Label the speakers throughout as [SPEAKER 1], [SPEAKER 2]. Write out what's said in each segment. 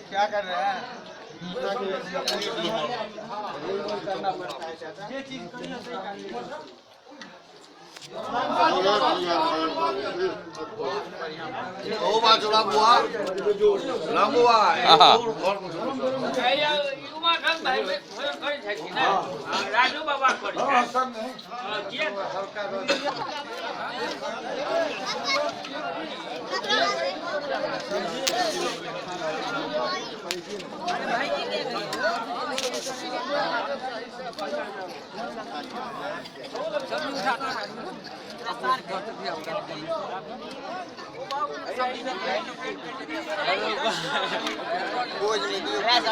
[SPEAKER 1] क्या कर रहे हैं? ये चीज ओ बाजूला बुआ लांबुआ
[SPEAKER 2] उमाकांत भाई કરી છે ને રાજુ બાબા કરી છે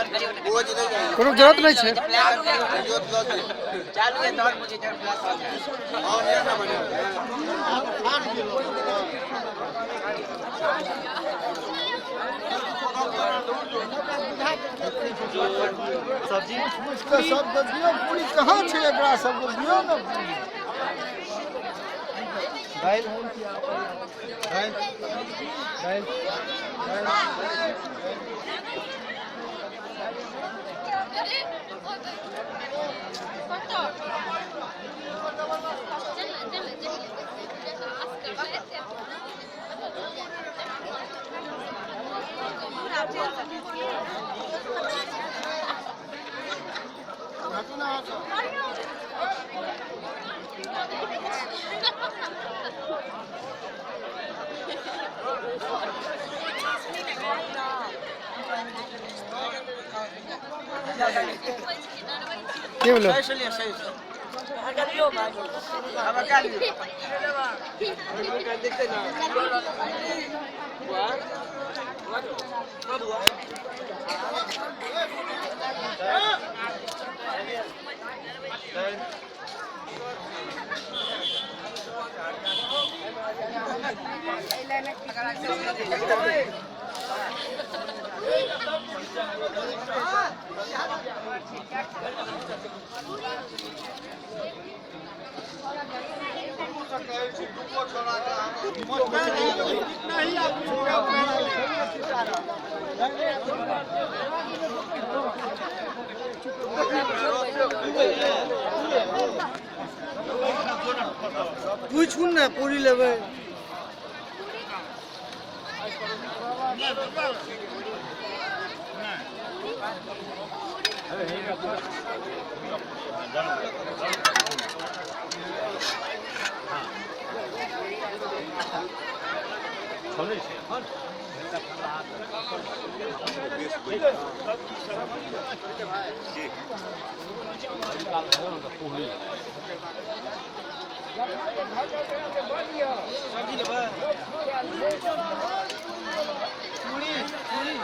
[SPEAKER 3] कोनो जरूरत नहीं है।
[SPEAKER 2] चालू है तो मुझे जरूर प्लस हो जाए
[SPEAKER 1] और ये ना बने
[SPEAKER 3] सब्जी इसका सब दियो पूरी कहां छे एकरा सब दियो ना दाल दाल दाल क्या बोलो पूछू ना पूरी लेवे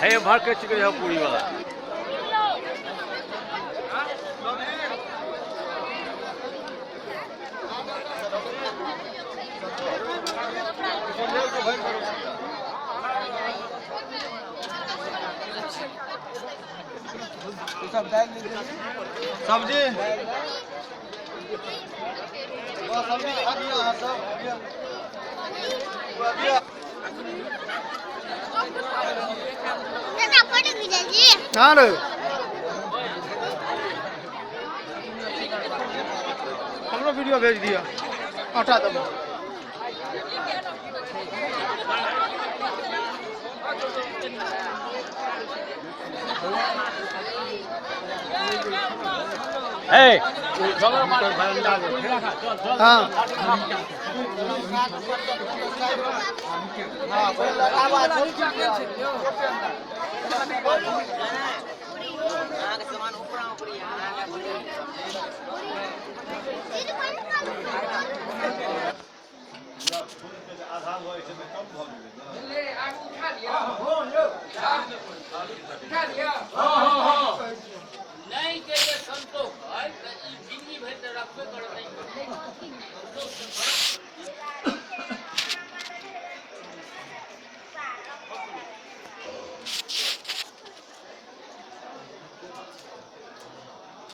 [SPEAKER 4] है भर के चुके हैं पूरी वाला
[SPEAKER 1] सब्जी सब्जी खा दिया सब
[SPEAKER 3] हां रे हमरो वीडियो भेज दिया हटा दो
[SPEAKER 4] ए
[SPEAKER 3] हां
[SPEAKER 2] सामान ऊपर ऊपर